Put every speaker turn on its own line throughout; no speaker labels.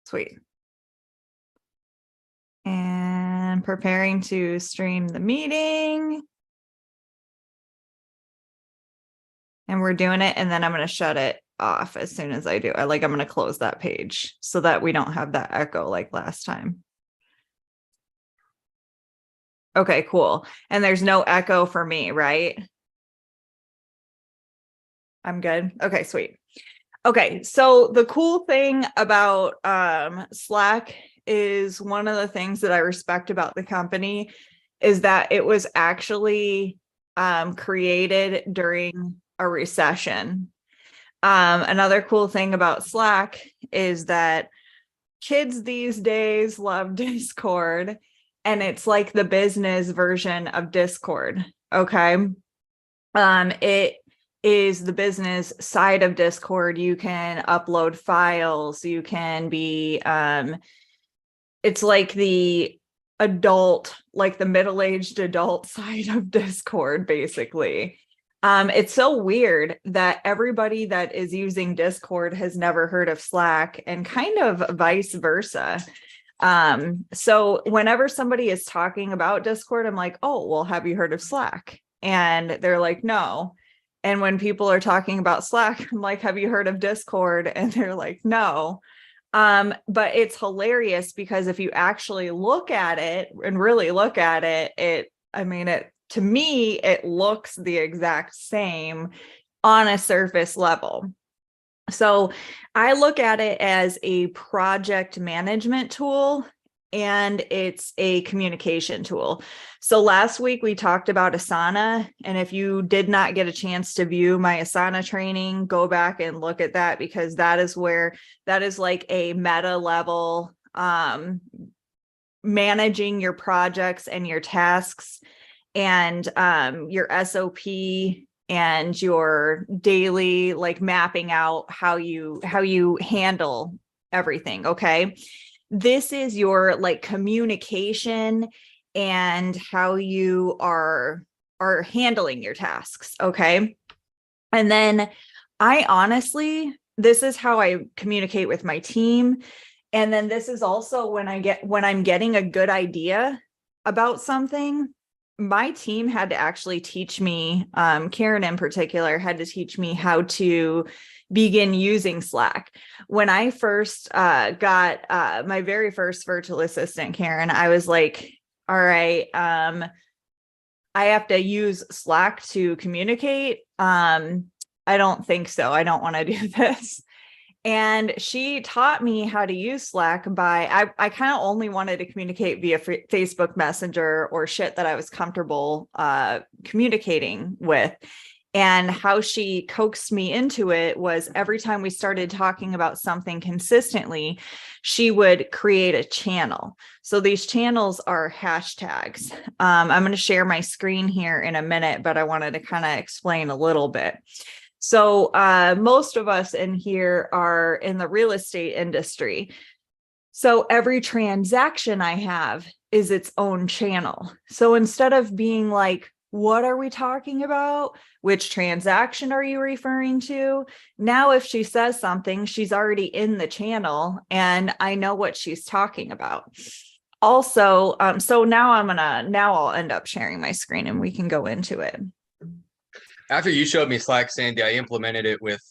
Sweet. And preparing to stream the meeting. And we're doing it, and then I'm going to shut it off as soon as I do. I'm going to close that page so that we don't have that echo like last time. Okay, cool. And there's no echo for me, right? I'm good. Okay, sweet. Okay, so the cool thing about Slack is one of the things that I respect about the company is that it was actually created during a recession. Another cool thing about Slack is that kids these days love Discord, and it's like the business version of Discord. Okay. It is the business side of Discord. You can upload files. You can be, it's like the adult, like the middle-aged adult side of Discord, basically. It's so weird that everybody that is using Discord has never heard of Slack, and kind of vice versa. So whenever somebody is talking about Discord, I'm like, oh, well, have you heard of Slack? And they're like, no. And when people are talking about Slack, I'm like, have you heard of Discord? And they're like, no. But it's hilarious because if you actually look at it and really look at it, to me, it looks the exact same on a surface level. So I look at it as a project management tool, and it's a communication tool. So last week we talked about Asana, and if you did not get a chance to view my Asana training, go back and look at that, because that is like a meta level, managing your projects and your tasks, and your SOP and your daily, like, mapping out how you handle everything. Okay. This is your like communication and how you are handling your tasks. Okay. And then this is how I communicate with my team. And then this is also when I'm getting a good idea about something. My team had to actually teach me, Karen in particular, had to teach me how to begin using Slack. When I first got my very first virtual assistant, Karen, I was like, all right, I have to use Slack to communicate. I don't think so. I don't want to do this. And she taught me how to use Slack I kind of only wanted to communicate via Facebook Messenger or shit that I was comfortable communicating with. And how she coaxed me into it was every time we started talking about something consistently, she would create a channel. So these channels are hashtags. I'm going to share my screen here in a minute, but I wanted to kind of explain a little bit. So most of us in here are in the real estate industry. So every transaction I have is its own channel. So instead of being like, what are we talking about? Which transaction are you referring to? Now, if she says something, she's already in the channel and I know what she's talking about. Also, so now I'll end up sharing my screen and we can go into it.
After you showed me Slack, Sandy, I implemented it with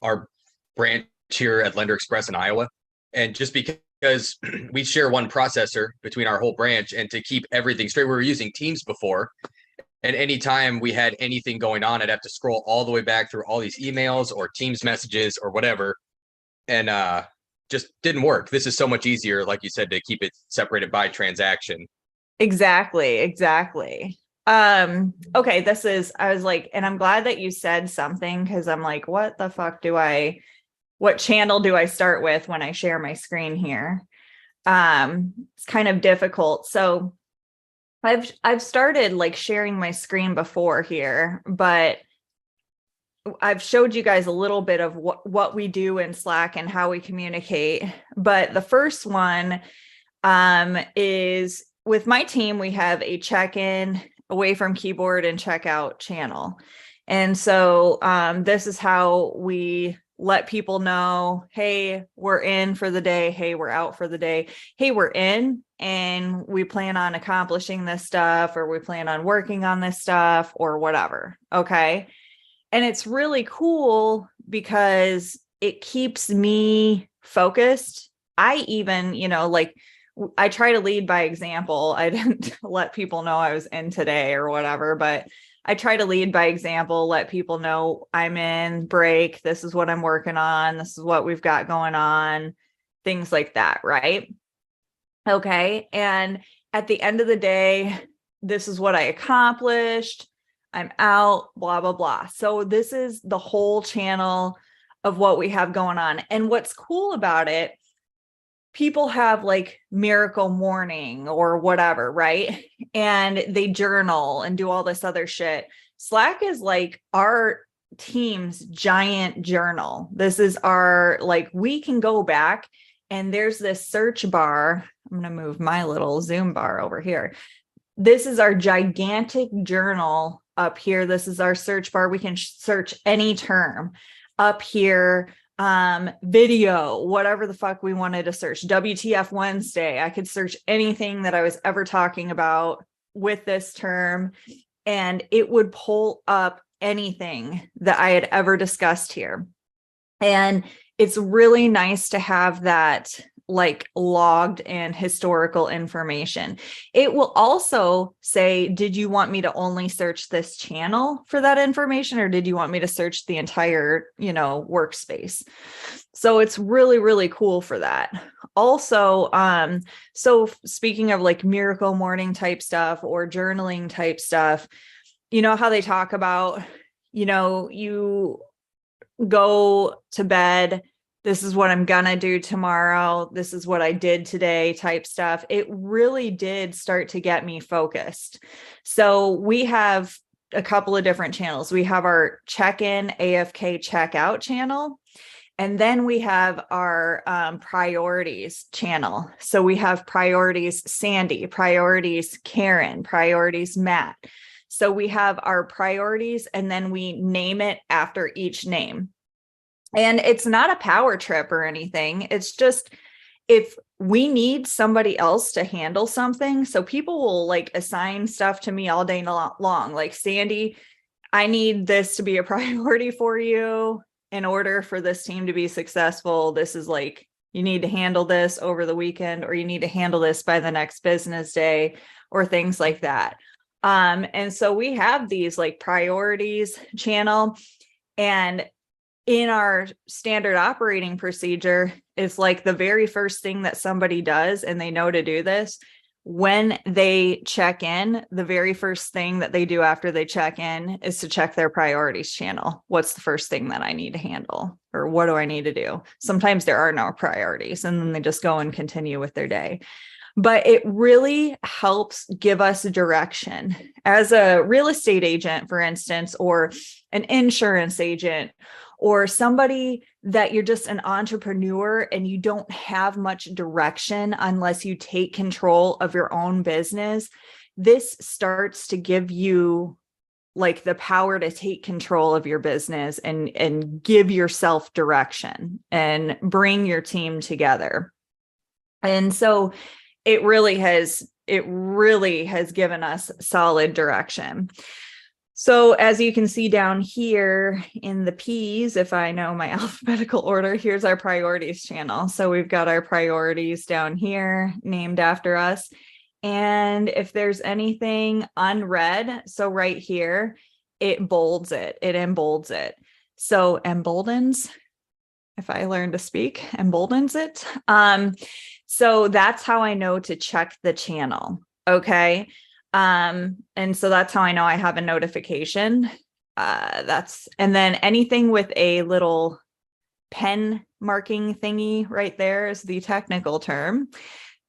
our branch here at Lender Express in Iowa. And just because we share one processor between our whole branch, and to keep everything straight, we were using Teams before. And anytime we had anything going on, I'd have to scroll all the way back through all these emails or Teams messages or whatever. And just didn't work. This is so much easier, like you said, to keep it separated by transaction.
Exactly. Okay, I was like, and I'm glad that you said something, because I'm like, what the fuck what channel do I start with when I share my screen here? It's kind of difficult. So I've started like sharing my screen before here, but I've showed you guys a little bit of what we do in Slack and how we communicate. But the first one is with my team. We have a check-in, away from keyboard, and checkout channel. And so this is how we let people know, hey, we're in for the day. Hey, we're out for the day. Hey, we're in and we plan on accomplishing this stuff, or we plan on working on this stuff, or whatever. Okay. And it's really cool because it keeps me focused. I even, like, I try to lead by example. I didn't let people know I was in today or whatever, but I try to lead by example, let people know I'm in break. This is what I'm working on. This is what we've got going on, things like that. Right. Okay. And at the end of the day, this is what I accomplished. I'm out, blah, blah, blah. So this is the whole channel of what we have going on. And what's cool about it, people have like miracle morning or whatever, right? And they journal and do all this other shit. Slack is like our team's giant journal. This is our, like, we can go back and there's this search bar. I'm going to move my little Zoom bar over here. This is our gigantic journal up here. This is our search bar. We can search any term up here. Video, whatever the fuck we wanted to search. WTF Wednesday. I could search anything that I was ever talking about with this term, and it would pull up anything that I had ever discussed here. And it's really nice to have that like logged and historical information. It will also say, did you want me to only search this channel for that information, or did you want me to search the entire, workspace? So it's really, really cool for that. Also, so speaking of like miracle morning type stuff or journaling type stuff, you know how they talk about, you go to bed, this is what I'm gonna do tomorrow, this is what I did today type stuff. It really did start to get me focused. So we have a couple of different channels. We have our check-in, AFK, check-out channel. And then we have our priorities channel. So we have priorities Sandy, priorities Karen, priorities Matt. So we have our priorities and then we name it after each name. And it's not a power trip or anything. It's just, if we need somebody else to handle something, so people will like assign stuff to me all day long. Like, Sandy, I need this to be a priority for you in order for this team to be successful. This is like, you need to handle this over the weekend, or you need to handle this by the next business day, or things like that. And so we have these like priorities channel, and in our standard operating procedure, it's like the very first thing that somebody does, and they know to do this, when they check in, the very first thing that they do after they check in is to check their priorities channel. What's the first thing that I need to handle? Or what do I need to do? Sometimes there are no priorities, and then they just go and continue with their day. But it really helps give us direction. As a real estate agent, for instance, or an insurance agent, or somebody that you're just an entrepreneur and you don't have much direction unless you take control of your own business, this starts to give you like the power to take control of your business and give yourself direction and bring your team together. And so it really has given us solid direction. So as you can see down here in the P's, if I know my alphabetical order, here's our priorities channel. So we've got our priorities down here named after us. And if there's anything unread, so right here, it embolds it. So emboldens, if I learn to speak, emboldens it. So that's how I know to check the channel. Okay. And so that's how I know I have a notification. And then anything with a little pen marking thingy right there is the technical term.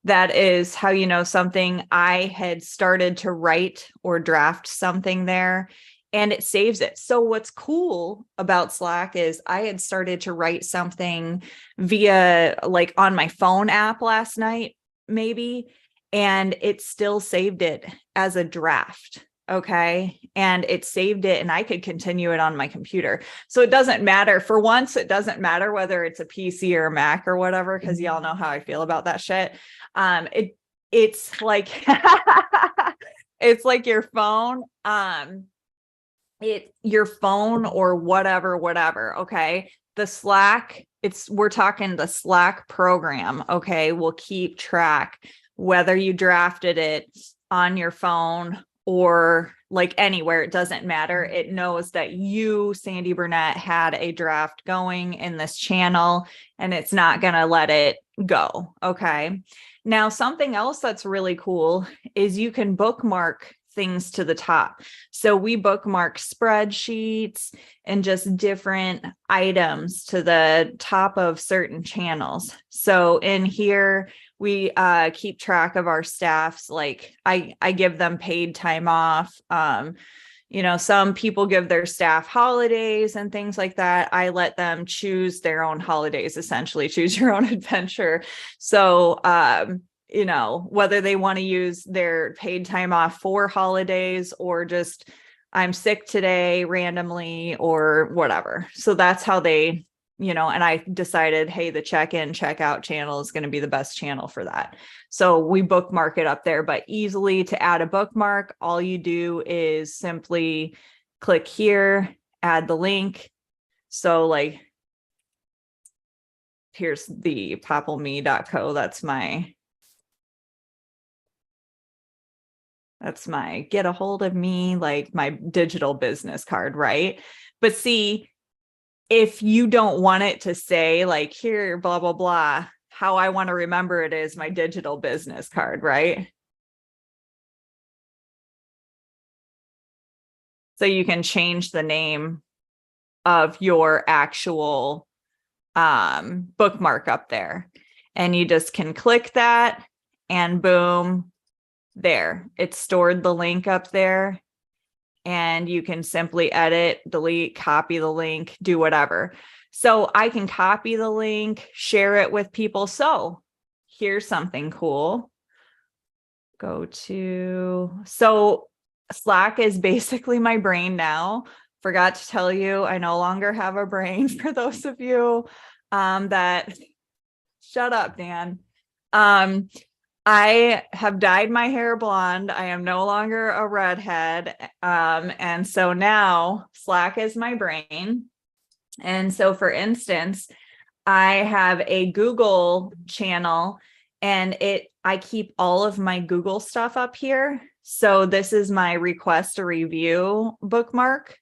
That is how you know something. I had started to write or draft something there, and it saves it. So what's cool about Slack is I had started to write something via like on my phone app last night, maybe, and it still saved it as a draft. Okay. And it saved it and I could continue it on my computer. So it doesn't matter. For once, it doesn't matter whether it's a PC or a Mac or whatever, because y'all know how I feel about that shit. It's like it's like your phone. Your phone or whatever. Okay. The Slack, we're talking the Slack program. Okay. Will keep track whether you drafted it on your phone or like anywhere, it doesn't matter. It knows that you, Sandy Burnett, had a draft going in this channel and it's not going to let it go. Okay. Now, something else that's really cool is you can bookmark things to the top. So we bookmark spreadsheets and just different items to the top of certain channels. So in here, we keep track of our staffs. Like I give them paid time off. Some people give their staff holidays and things like that. I let them choose their own holidays, essentially choose your own adventure. So, whether they want to use their paid time off for holidays or just I'm sick today randomly or whatever. So that's how they, and I decided, hey, the check-in, check-out channel is going to be the best channel for that. So we bookmark it up there, but easily to add a bookmark, all you do is simply click here, add the link. So like, here's the poppleme.co. That's my get a hold of me, like my digital business card, right? But see, if you don't want it to say like here, blah, blah, blah, how I want to remember it is my digital business card, right? So you can change the name of your actual bookmark up there. And you just can click that and boom, there. It's stored the link up there. And you can simply edit, delete, copy the link, do whatever. So I can copy the link, share it with people. So here's something cool. So Slack is basically my brain now. Forgot to tell you, I no longer have a brain for those of you that shut up, Dan. I have dyed my hair blonde. I am no longer a redhead. And so now Slack is my brain. And so for instance, I have a Google channel and I keep all of my Google stuff up here. So this is my request a review bookmark.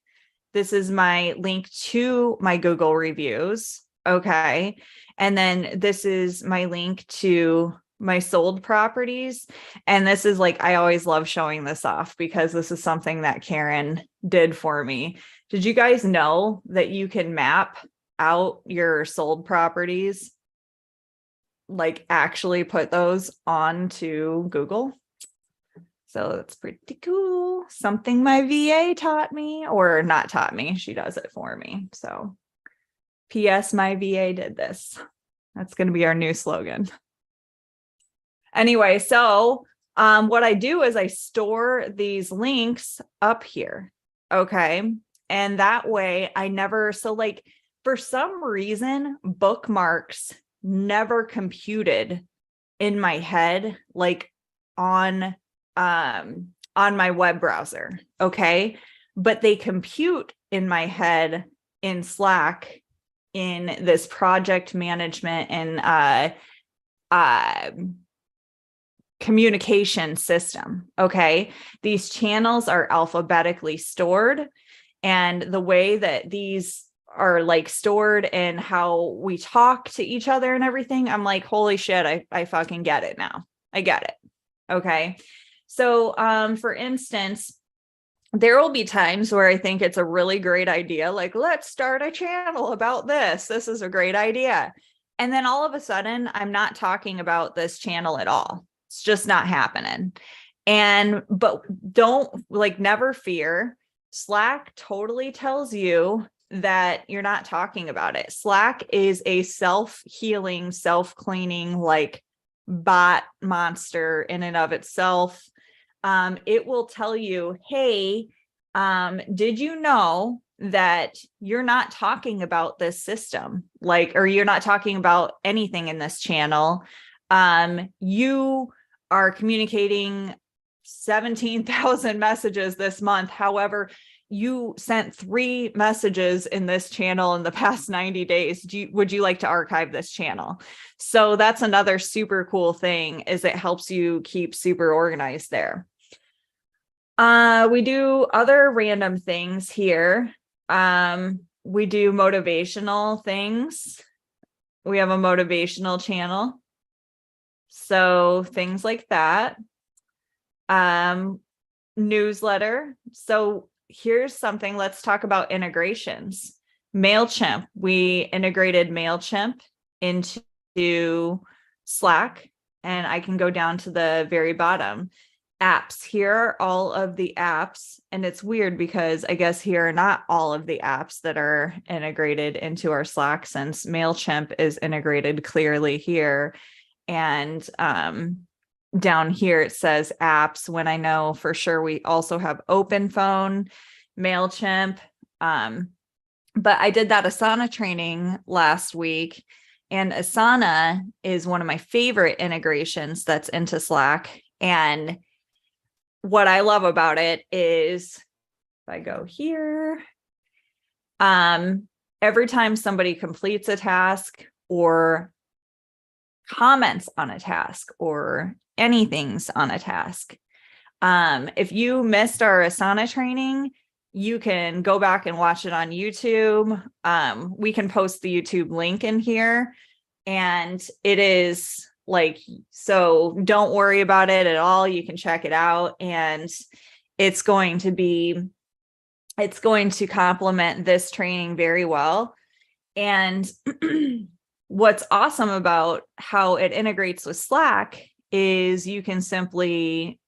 This is my link to my Google reviews. Okay. And then this is my link to my sold properties. And this is like, I always love showing this off because this is something that Karen did for me. Did you guys know that you can map out your sold properties? Like actually put those onto Google. So that's pretty cool. Something my VA taught me, or not taught me. She does it for me. So P.S. my VA did this. That's going to be our new slogan. Anyway, so what I do is I store these links up here. Okay. And that way so like for some reason, bookmarks never computed in my head, like on my web browser. Okay. But they compute in my head in Slack in this project management and communication system. Okay. These channels are alphabetically stored, and the way that these are like stored and how we talk to each other and everything, I'm like, holy shit, I fucking get it now. I get it. Okay. So, for instance, there will be times where I think it's a really great idea. Like, let's start a channel about this. This is a great idea. And then all of a sudden I'm not talking about this channel at all. It's just not happening. But never fear. Slack totally tells you that you're not talking about it. Slack is a self-healing, self-cleaning, like bot monster in and of itself. it will tell you, hey, did you know that you're not talking about this system, or you're not talking about anything in this channel. You are communicating 17,000 messages this month. However, you sent 3 messages in this channel in the past 90 days. Would you like to archive this channel? So that's another super cool thing, is it helps you keep super organized there. We do other random things here. We do motivational things. We have a motivational channel. So things like that. Newsletter. So here's something, let's talk about integrations. MailChimp, we integrated MailChimp into Slack, and I can go down to the very bottom. Apps, here are all of the apps, and it's weird because I guess here are not all of the apps that are integrated into our Slack, since MailChimp is integrated clearly here. And down here it says apps, when I know for sure we also have OpenPhone, MailChimp. But I did that Asana training last week, and Asana is one of my favorite integrations that's into Slack. And what I love about it is, if I go here, every time somebody completes a task or comments on a task or anything's on a task, if you missed our Asana training, you can go back and watch it on YouTube. We can post the YouTube link in here, and it is so don't worry about it at all. You can check it out, and it's going to complement this training very well. And what's awesome about how it integrates with Slack is you can simply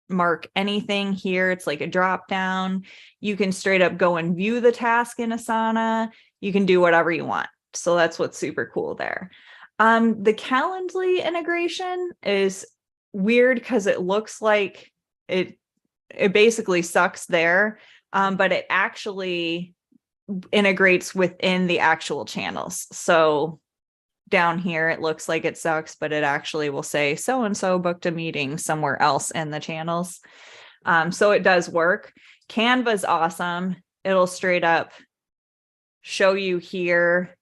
mark anything here. It's like a drop down. You can straight up go and view the task in Asana. You can do whatever you want. So that's what's super cool there. The Calendly integration is weird because it looks like it basically sucks there, but it actually integrates within the actual channels. So down here, it looks like it sucks, but it actually will say so-and-so booked a meeting somewhere else in the channels. So it does work. Canva's awesome. It'll straight up show you here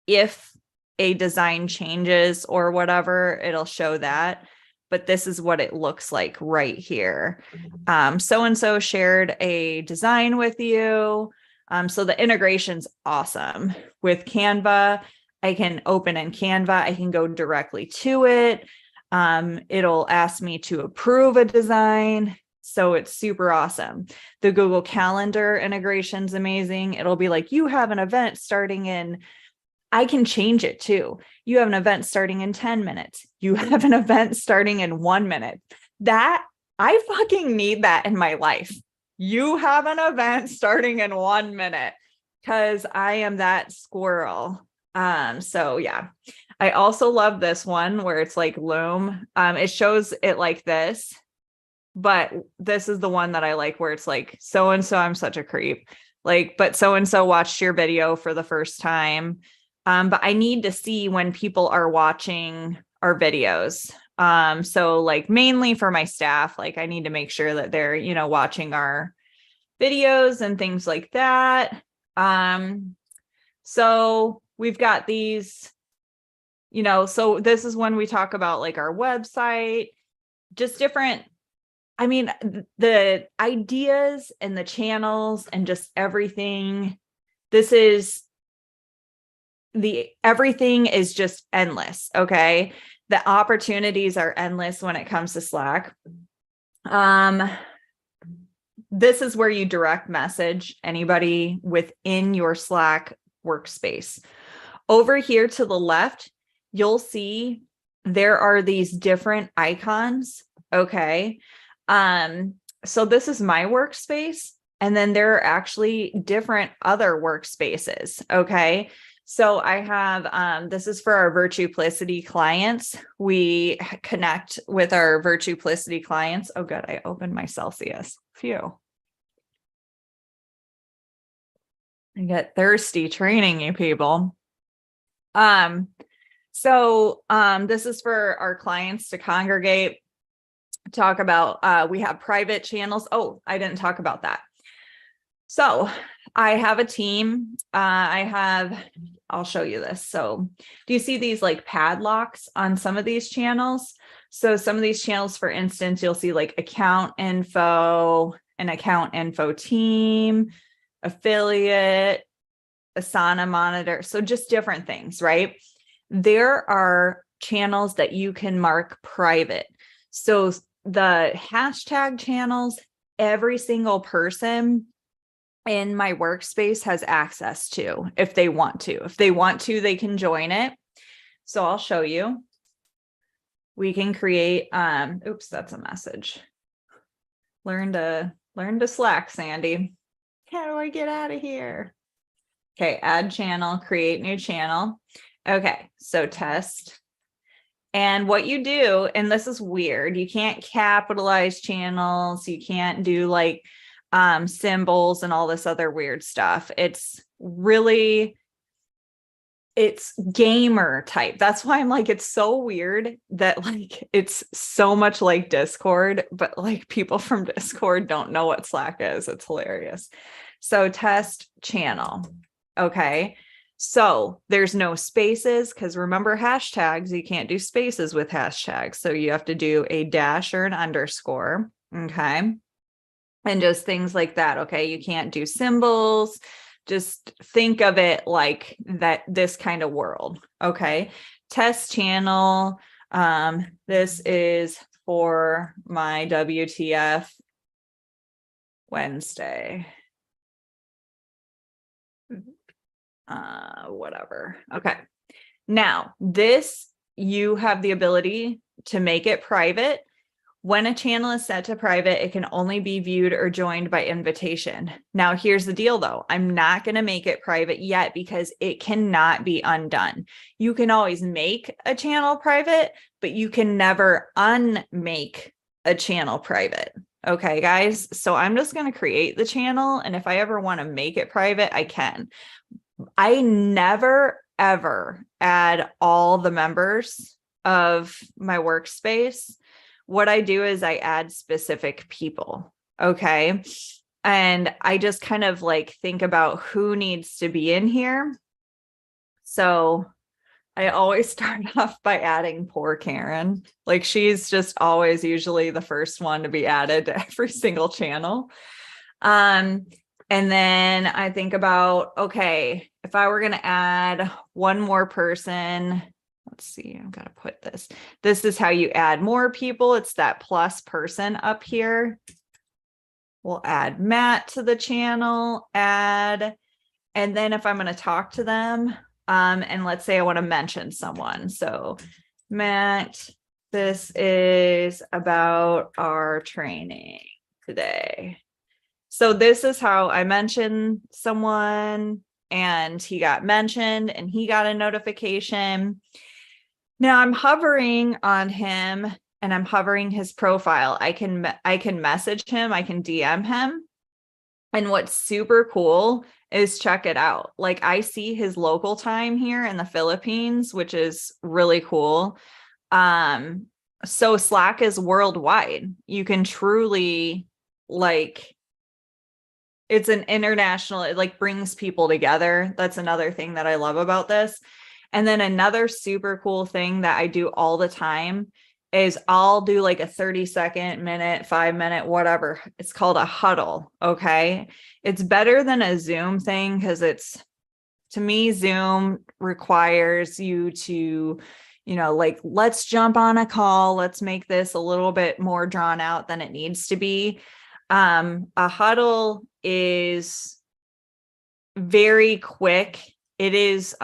if a design changes or whatever, it'll show that. But this is what it looks like right here. So-and-so shared a design with you. So the integration's awesome. With Canva, I can open in Canva. I can go directly to it. It'll ask me to approve a design. So it's super awesome. The Google Calendar integration's amazing. It'll be like, you have an event starting in, I can change it too. You have an event starting in 10 minutes. You have an event starting in 1 minute. That, I fucking need that in my life. You have an event starting in 1 minute, because I am that squirrel. So yeah, I also love this one where it's like Loom. It shows it like this, but this is the one that I like, where it's like, so-and-so, I'm such a creep. But so-and-so watched your video for the first time. But I need to see when people are watching our videos. So mainly for my staff, I need to make sure that they're, watching our videos and things like that. So we've got these, so this is when we talk about our website, just different, the ideas and the channels and just everything. Everything is just endless. Okay. The opportunities are endless when it comes to Slack. This is where you direct message anybody within your Slack workspace. Over here to the left, you'll see there are these different icons. Okay. So this is my workspace, and then there are actually different other workspaces. Okay. So I have, this is for our Virtuplicity clients. We connect with our Virtuplicity clients. Oh, good. I opened my Celsius. Phew. I get thirsty training you people. This is for our clients to congregate, talk about, we have private channels. Oh, I didn't talk about that. So I have a team. I'll show you this. So do you see these like padlocks on some of these channels? So some of these channels, for instance, you'll see like account info, an account info team, affiliate, Asana monitor. So just different things, right? There are channels that you can mark private. So the hashtag channels, every single person in my workspace has access to if they want to. If they want to, they can join it. So I'll show you. We can create, oops, that's a message. Learn to Slack, Sandy. How do I get out of here? Okay, add channel, create new channel. Okay, so test. And what you do, and this is weird, you can't capitalize channels, you can't do like symbols and all this other weird stuff. It's gamer type. That's why I'm like, it's so weird that like it's so much like Discord, but like people from Discord don't know what Slack is. It's hilarious. So test channel. Okay. So there's no spaces, because remember hashtags, you can't do spaces with hashtags. So you have to do a dash or an underscore. Okay. And just things like that. Okay. You can't do symbols. Just think of it like that, this kind of world. Okay. Test channel. This is for my WTF Wednesday. Whatever. Okay. Now this, you have the ability to make it private. When a channel is set to private, it can only be viewed or joined by invitation. Now, here's the deal though. I'm not going to make it private yet because it cannot be undone. You can always make a channel private, but you can never unmake a channel private. Okay, guys. So I'm just going to create the channel. And if I ever want to make it private, I can. I never, ever add all the members of my workspace. What I do is I add specific people. Okay. And I just kind of like think about who needs to be in here. So I always start off by adding poor Karen. Like she's just always usually the first one to be added to every single channel. And then I think about, okay, if I were going to add one more person, let's see, I've got to put this. This is how you add more people. It's that plus person up here. We'll add Matt to the channel, add, and then if I'm going to talk to them, and let's say I want to mention someone. So Matt, this is about our training today. So this is how I mention someone and he got mentioned and he got a notification. Now I'm hovering on him and I'm hovering his profile. I can message him, I can DM him. And what's super cool is check it out. Like I see his local time here in the Philippines, which is really cool. So Slack is worldwide. You can truly like, it's an international, it like brings people together. That's another thing that I love about this. And then another super cool thing that I do all the time is I'll do like a 30-second, minute, 5-minute, whatever. It's called a huddle. Okay. It's better than a Zoom thing because to me, Zoom requires you to, like, let's jump on a call. Let's make this a little bit more drawn out than it needs to be. A huddle is very quick. It is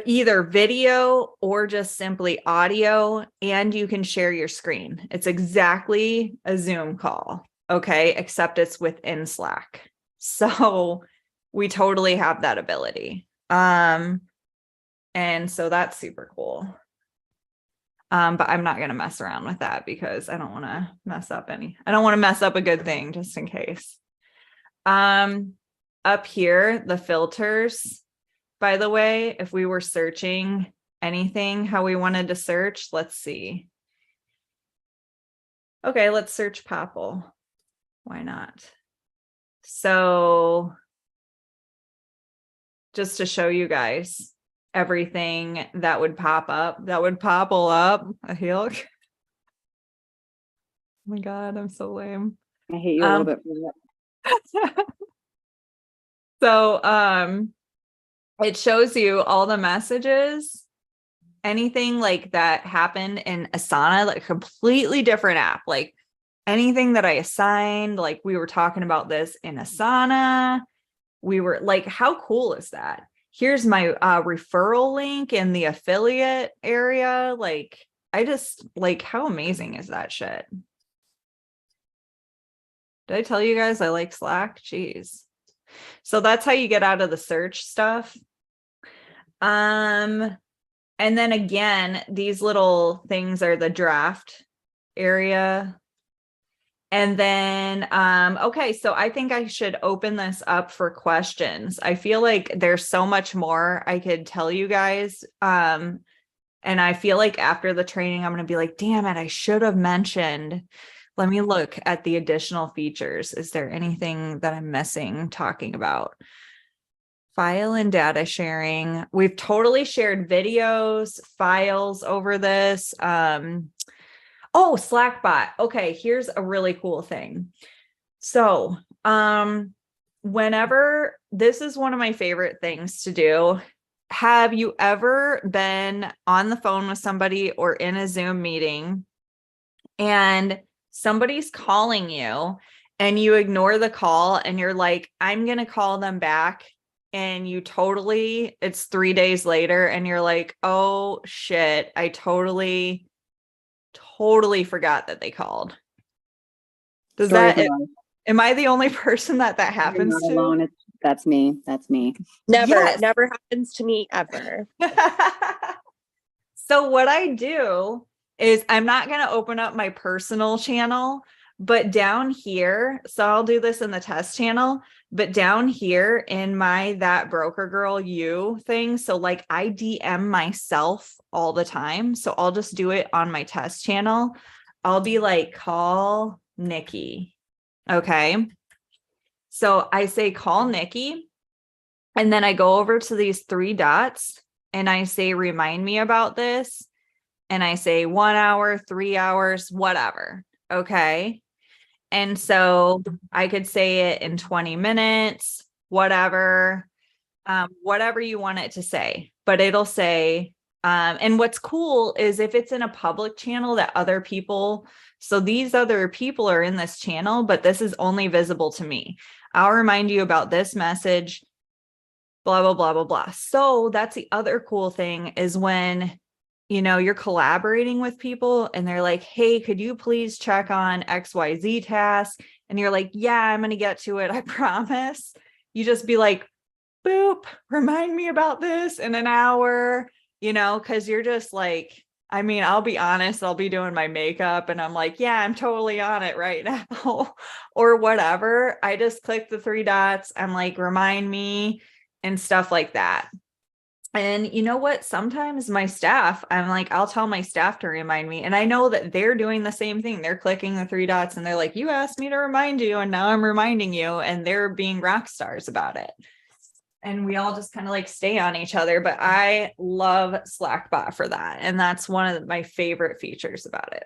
either video or just simply audio, and you can share your screen. It's exactly a Zoom call, okay, except it's within Slack. So we totally have that ability. And so that's super cool. But I'm not going to mess around with that because I don't want to mess up a good thing just in case. Up here, the filters, by the way, if we were searching anything, how we wanted to search, let's see. Okay, let's search Popple. Why not? So just to show you guys everything that would pop up, that would popple up. A heel. Oh my God, I'm so lame.
I hate you a little bit for that.
So it shows you all the messages, anything like that happened in Asana, like a completely different app, like anything that I assigned, like we were talking about this in Asana. We were like, how cool is that? Here's my referral link in the affiliate area. Like, I just like, how amazing is that shit? Did I tell you guys I like Slack? Jeez. So that's how you get out of the search stuff. And then again, these little things are the draft area. And then, okay, so I think I should open this up for questions. I feel like there's so much more I could tell you guys. And I feel like after the training, I'm going to be like, damn it, I should have mentioned. Let me look at the additional features. Is there anything that I'm missing talking about? File and data sharing. We've totally shared videos, files over this. Oh, Slackbot. Okay, here's a really cool thing. So, whenever, this is one of my favorite things to do. Have you ever been on the phone with somebody or in a Zoom meeting and somebody's calling you and you ignore the call and you're like, I'm going to call them back. And you totally, it's 3 days later and you're like, oh shit, I totally forgot that they called. Does that, am I the only person that happens to?
Alone. That's me.
Never,
Yes.
never happens to me ever.
So what I do is I'm not going to open up my personal channel, but down here, so I'll do this in the test channel, but down here in my That Broker Girl You thing. So like I DM myself all the time. So I'll just do it on my test channel. I'll be like, call Nikki. Okay. So I say, call Nikki. And then I go over to these 3 dots and I say, remind me about this. And I say 1 hour, 3 hours, whatever. Okay. And so I could say it in 20 minutes, whatever, whatever you want it to say, but it'll say, and what's cool is if it's in a public channel that other people, so these other people are in this channel, but this is only visible to me. I'll remind you about this message, blah, blah, blah, blah, blah. So that's the other cool thing is when, you know, you're collaborating with people and they're like, hey, could you please check on XYZ task? And you're like, yeah, I'm going to get to it. I promise. You just be like, boop, remind me about this in an hour, you know, because you're just like, I mean, I'll be honest, I'll be doing my makeup and I'm like, yeah, I'm totally on it right now or whatever. I just click the 3 dots. I'm like, remind me and stuff like that. And you know what? Sometimes my staff, I'm like, I'll tell my staff to remind me. And I know that they're doing the same thing. They're clicking the 3 dots and they're like, you asked me to remind you. And now I'm reminding you. And they're being rock stars about it. And we all just kind of like stay on each other. But I love Slackbot for that. And that's one of my favorite features about it.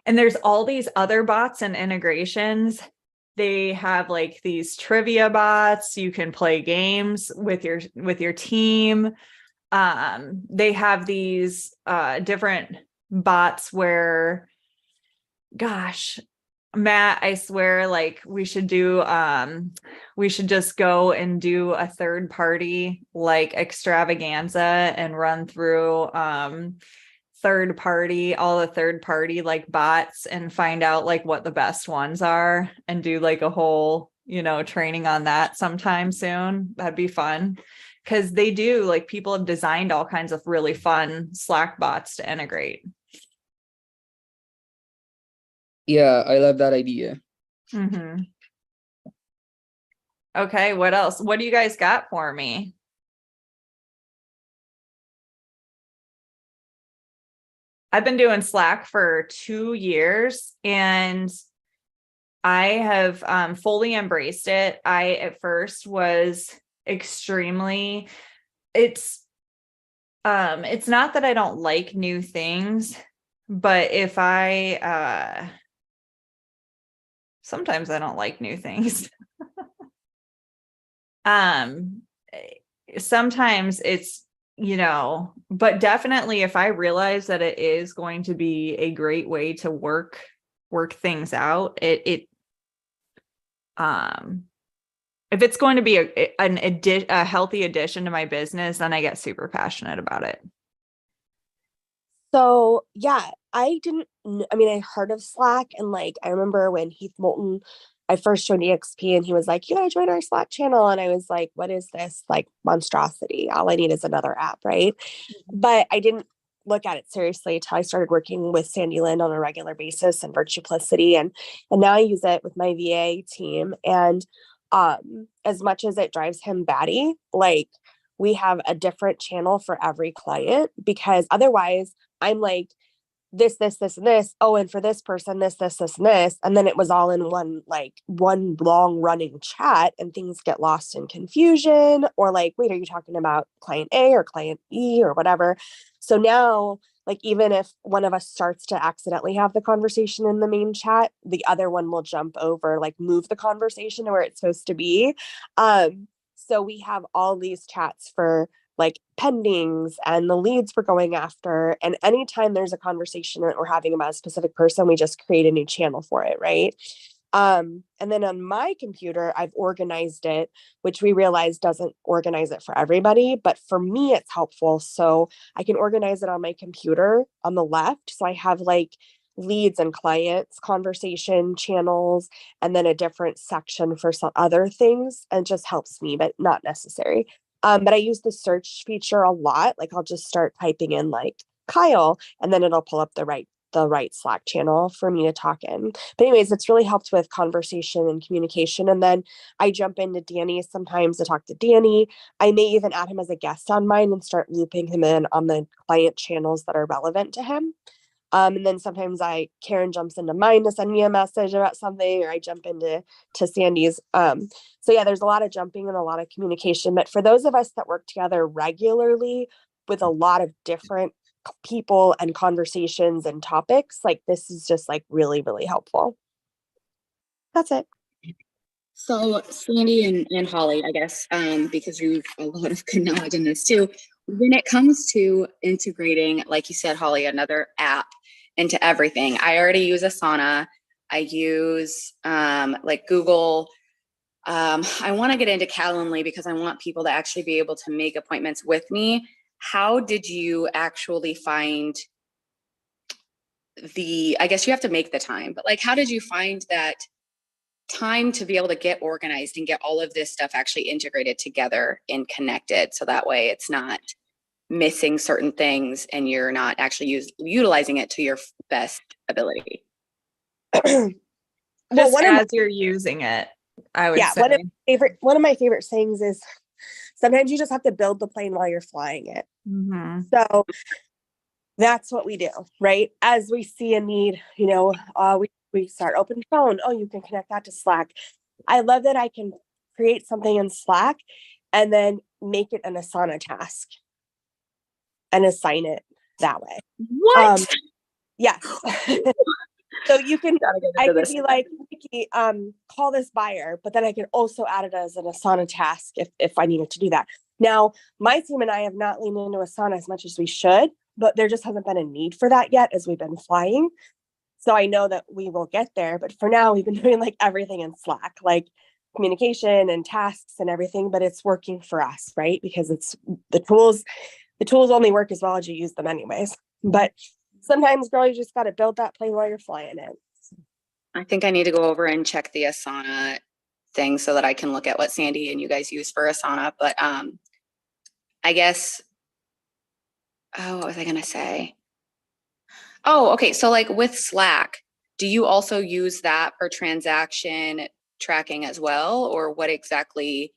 And there's all these other bots and integrations. They have like these trivia bots. You can play games with your team. They have these different bots where, gosh, Matt, I swear, like we should just go and do a third party like extravaganza and run through all the third party like bots and find out like what the best ones are and do like a whole training on that sometime soon. That'd be fun. Because they do, like, people have designed all kinds of really fun Slack bots to integrate.
Yeah, I love that idea.
Mm-hmm. Okay, what else? What do you guys got for me? I've been doing Slack for 2 years and I have fully embraced it. I at first was extremely, it's not that I don't like new things, but if sometimes I don't like new things. Sometimes it's, but definitely if I realize that it is going to be a great way to work things out, if it's going to be a healthy addition to my business, then I get super passionate about it.
So yeah, I heard of Slack, and like, I remember when Heath Moulton, I first joined EXP and he was like, you gotta join our Slack channel. And I was like, what is this like monstrosity? All I need is another app, right? But I didn't look at it seriously until I started working with Sandy Lynn on a regular basis and Virtuplicity. And now I use it with my VA team. And as much as it drives him batty, like, we have a different channel for every client, because otherwise I'm like, this, and this. Oh, and for this person, this, and this. And then it was all in one long running chat, and things get lost in confusion, or like, wait, are you talking about client A or client E or whatever? So now, like, even if one of us starts to accidentally have the conversation in the main chat, the other one will jump over, like, move the conversation to where it's supposed to be. So we have all these chats for like pendings and the leads we're going after. And anytime there's a conversation that we're having about a specific person, we just create a new channel for it, right? And then on my computer, I've organized it, which we realize doesn't organize it for everybody, but for me, it's helpful. So I can organize it on my computer on the left. So I have like leads and clients, conversation channels, and then a different section for some other things. And it just helps me, but not necessary. But I use the search feature a lot. Like, I'll just start typing in like Kyle, and then it'll pull up the right Slack channel for me to talk in. But anyways, it's really helped with conversation and communication. And then I jump into Danny sometimes to talk to Danny. I may even add him as a guest on mine and start looping him in on the client channels that are relevant to him. And then sometimes Karen jumps into mine to send me a message about something, or I jump into Sandy's. So yeah, there's a lot of jumping and a lot of communication. But for those of us that work together regularly with a lot of different people and conversations and topics, like, this is just like really, really helpful. That's it.
So Sandy and Holly, I guess, because you have a lot of good knowledge in this too, when it comes to integrating, like you said, Holly, another app into everything. I already use Asana. I use like Google. I want to get into Calendly because I want people to actually be able to make appointments with me. How did you actually find I guess you have to make the time, but like, how did you find that time to be able to get organized and get all of this stuff actually integrated together and connected, so that way it's not missing certain things and you're not actually utilizing it to your best ability?
Just as you're using it, I would say.
One of my favorite sayings is, sometimes you just have to build the plane while you're flying it.
Mm-hmm.
So that's what we do, right? As we see a need, we start open phone. Oh, you can connect that to Slack. I love that I can create something in Slack and then make it an Asana task and assign it that way.
What?
Yes. So you can, I could be like, Nikki, call this buyer, but then I can also add it as an Asana task if I needed to do that. Now, my team and I have not leaned into Asana as much as we should, but there just hasn't been a need for that yet as we've been flying. So I know that we will get there, but for now we've been doing like everything in Slack, like communication and tasks and everything, but it's working for us, right? Because it's the tools only work as well as you use them anyways. But sometimes, girl, you just got to build that plane while you're flying it.
I think I need to go over and check the Asana thing so that I can look at what Sandy and you guys use for Asana. But I guess, oh, what was I gonna say? Oh, okay. So like with Slack, do you also use that for transaction tracking as well? Or what exactly?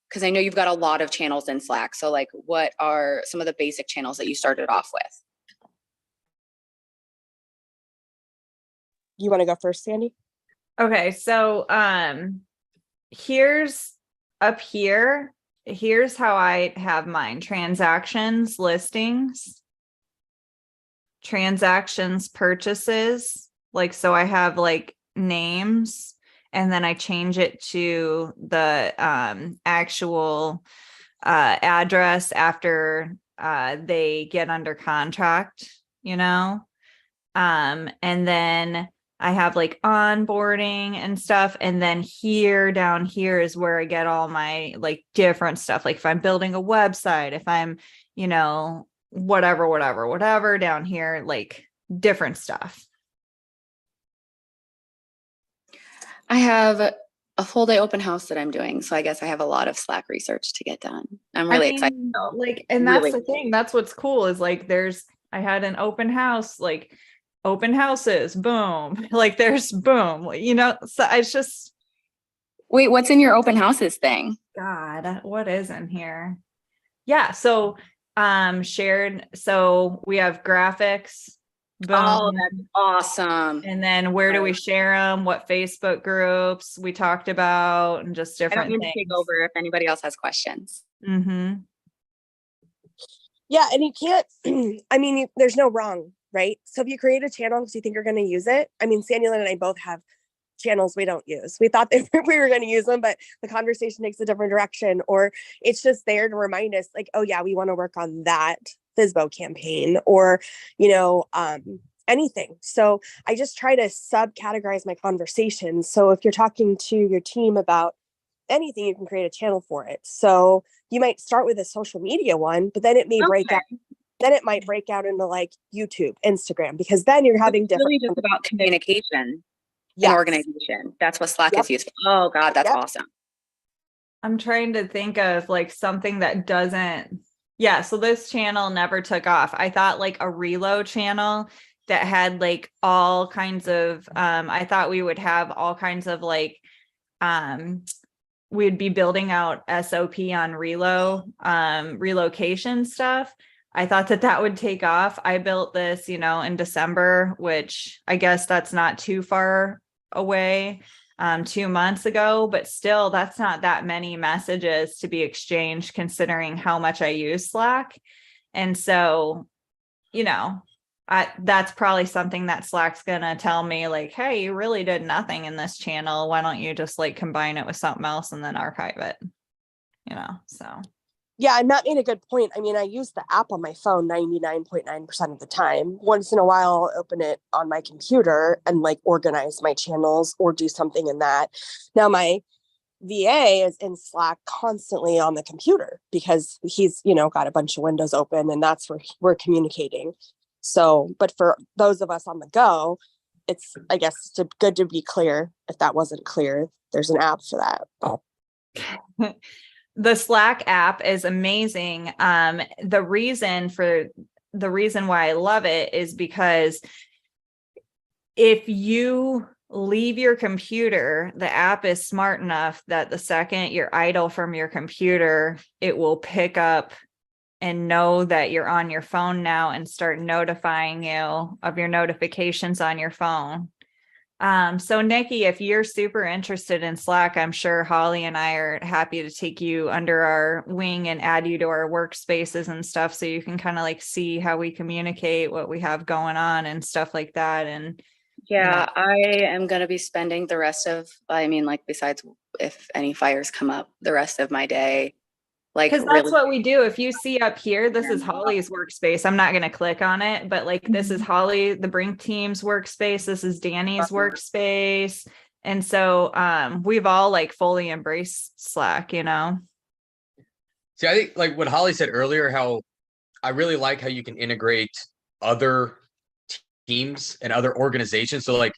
Because I know you've got a lot of channels in Slack. So like what are some of the basic channels that you started off with?
You want to go first, Sandy?
Okay, so here's up here. Here's how I have mine: transactions, listings, transactions, purchases. Like, so I have like names, and then I change it to the actual address after they get under contract, you know. And then I have like onboarding and stuff. And then here, down here is where I get all my like different stuff. Like if I'm building a website, if I'm, you know, whatever down here, like different stuff.
I have a full day open house that I'm doing. So I guess I have a lot of Slack research to get done. I'm really excited.
Like, and that's
Really.
the thing. That's what's cool is like, I had an open house, like open houses, boom, like there's boom, you know, so it's just,
Wait, what's in your open houses thing?
God, what is in here? Yeah. So, shared. So we have graphics, boom.
Oh, that's awesome.
And then where do we share them? What Facebook groups we talked about, and just
I don't
different
mean
things.
to take over if anybody else has questions.
Mm-hmm.
Yeah, and you can't, I mean, there's no wrong, right? So if you create a channel because you think you're going to use it, I mean, Samuel and I both have channels we don't use. We thought that we were going to use them, but the conversation takes a different direction, or it's just there to remind us like, oh yeah, we want to work on that FSBO campaign, or, you know, anything. So I just try to subcategorize my conversations. So if you're talking to your team about anything, you can create a channel for it. So you might start with a social media one, but then it may break out. Then it might break out into like YouTube, Instagram, because then you're having
It's
different.
really just about communication
Yes.
and organization. That's what Slack is used for. Oh God, that's awesome.
I'm trying to think of like something that doesn't. Yeah. So this channel never took off. I thought like a reload channel that had like all kinds of, I thought we would have all kinds of like, we'd be building out SOP on relocation stuff. I thought that would take off. I built this, you know, in December, which I guess that's not too far away, 2 months ago, but still that's not that many messages to be exchanged considering how much I use Slack. And so, you know, that's probably something that Slack's gonna tell me like, hey, you really did nothing in this channel. Why don't you just like combine it with something else and then archive it? You know, so.
Yeah, and Matt made a good point. I mean, I use the app on my phone 99.9% of the time. Once in a while, I'll open it on my computer and like organize my channels or do something in that. Now, my VA is in Slack constantly on the computer because he's, you know, got a bunch of windows open and that's where we're communicating. So, but for those of us on the go, it's, I guess, good to be clear. If that wasn't clear, there's an app for that.
The Slack app is amazing. The reason why I love it is because if you leave your computer, the app is smart enough that the second you're idle from your computer, it will pick up and know that you're on your phone now and start notifying you of your notifications on your phone. So Nikki, if you're super interested in Slack, I'm sure Holly and I are happy to take you under our wing and add you to our workspaces and stuff. So you can kind of like see how we communicate, what we have going on and stuff like that. And
yeah, I am going to be spending the rest of, I mean, like besides if any fires come up, the rest of my day, like,
because that's what we do. If you see up here, this is Holly's workspace. I'm not going to click on it, but like this is Holly, the Brink team's workspace. This is Danny's workspace. And so we've all like fully embraced Slack, you know?
See, I think like what Holly said earlier, how I really like how you can integrate other teams and other organizations. So like,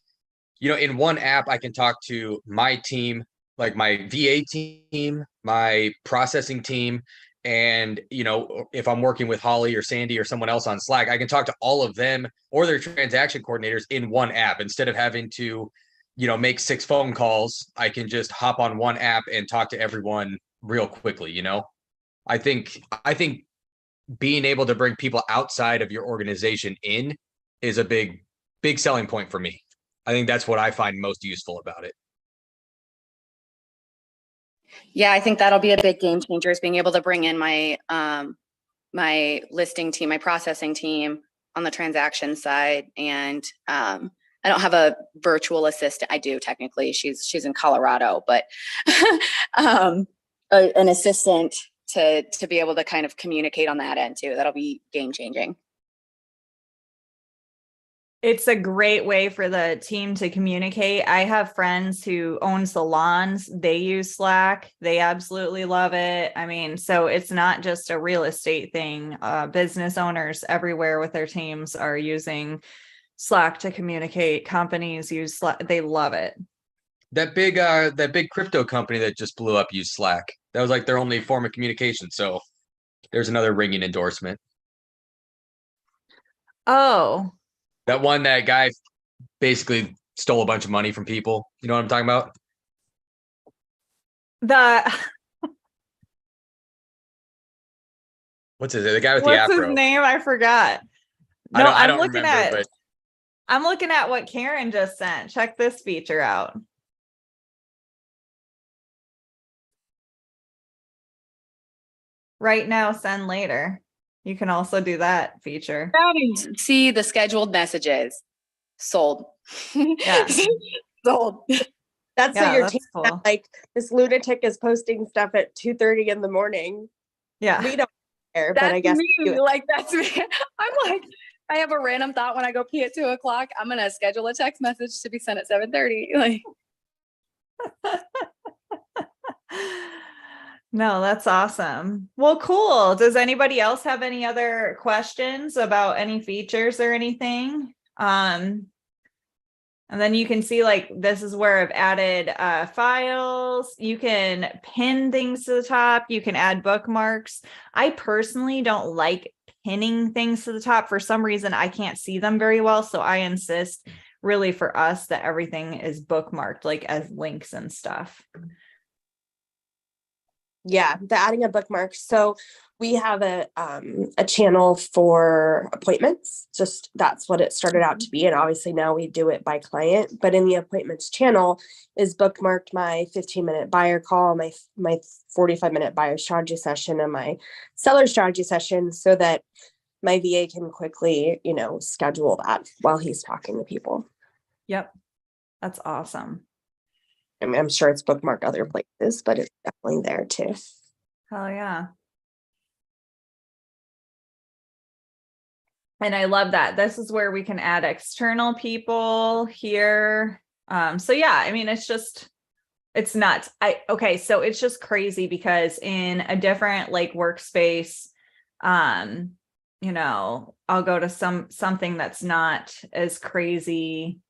you know, in one app, I can talk to my team, like my VA team, my processing team, and if I'm working with Holly or Sandy or someone else on Slack, I can talk to all of them or their transaction coordinators in one app instead of having to, make 6 phone calls. I can just hop on one app and talk to everyone real quickly. I think being able to bring people outside of your organization in is a big selling point for me. I think that's what I find most useful about it.
Yeah, I think that'll be a big game changer, is being able to bring in my my listing team, my processing team on the transaction side. And I don't have a virtual assistant. I do technically. She's in Colorado, but an assistant to be able to kind of communicate on that end too. That'll be game changing.
It's a great way for the team to communicate. I have friends who own salons. They use Slack. They absolutely love it. I mean, so it's not just a real estate thing. Business owners everywhere with their teams are using Slack to communicate. Companies use Slack. They love it.
That big crypto company that just blew up used Slack. That was like their only form of communication. So there's another ringing endorsement.
Oh,
That guy basically stole a bunch of money from people. You know what I'm talking about? What's his? The guy with the
what's
afro.
his name? I forgot. No,
I don't
I'm looking
remember, but
I'm looking at what Karen just sent. Check this feature out. Right now, send later. You can also do that feature.
See the scheduled messages. Sold.
Yeah.
Sold.
That's
Yeah,
what your
that's
team
cool.
like. This lunatic is posting stuff at 2:30 in the morning.
Yeah.
We don't care, but
That's
I guess
me. Like, that's me. I'm like, I have a random thought when I go pee at 2:00. I'm gonna schedule a text message to be sent at 7:30. Like,
No, that's awesome. Well, cool. Does anybody else have any other questions about any features or anything? And then you can see, like, this is where I've added files. You can pin things to the top. You can add bookmarks. I personally don't like pinning things to the top. For some reason, I can't see them very well. So I insist really for us that everything is bookmarked, like as links and stuff.
yeah, the adding a bookmark. So we have a channel for appointments. Just that's what it started out to be. And obviously now we do it by client, but in the appointments channel is bookmarked my 15-minute buyer call, my 45-minute buyer strategy session, and my seller strategy session, so that my VA can quickly, schedule that while he's talking to people.
Yep. That's awesome.
I mean, I'm sure it's bookmarked other places, but it's definitely there too.
Hell yeah. And I love that. This is where we can add external people here. So yeah, I mean, it's nuts. So it's just crazy because in a different like workspace, I'll go to something that's not as crazy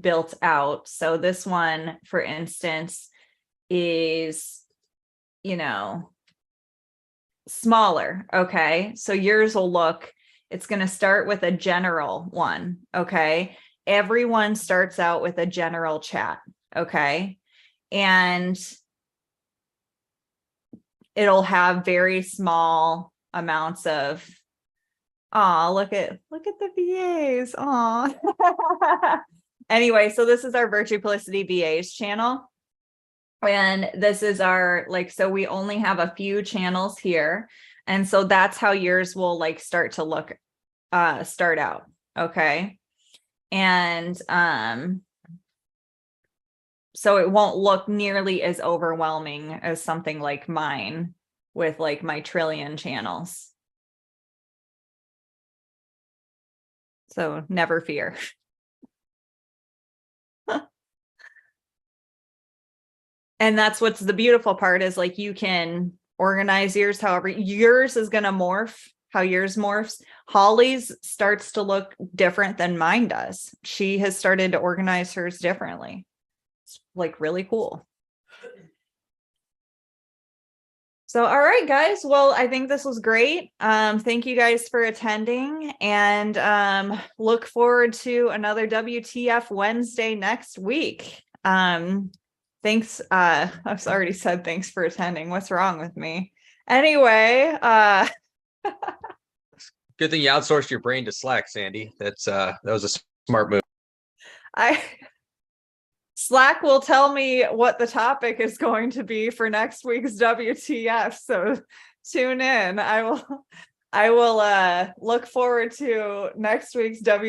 built out. So this one, for instance, is, smaller. Okay. So yours will look, it's going to start with a general one. Okay. Everyone starts out with a general chat. Okay. And it'll have very small amounts of, look at the VAs. Anyway, so this is our Virtuplicity VAs channel. And this is our, so we only have a few channels here. And so that's how yours will start to look, start out. Okay. And, so it won't look nearly as overwhelming as something like mine with my trillion channels. So never fear. And that's what's the beautiful part is you can organize yours however yours is going to morph, how yours morphs. Holly's starts to look different than mine does. She has started to organize hers differently. It's really cool. So, all right, guys. Well, I think this was great. Thank you guys for attending, and look forward to another WTF Wednesday next week. Thanks. I've already said thanks for attending. What's wrong with me? Anyway,
Good thing you outsourced your brain to Slack, Sandy. That was a smart move.
Slack will tell me what the topic is going to be for next week's WTF. So tune in. I will look forward to next week's WTF.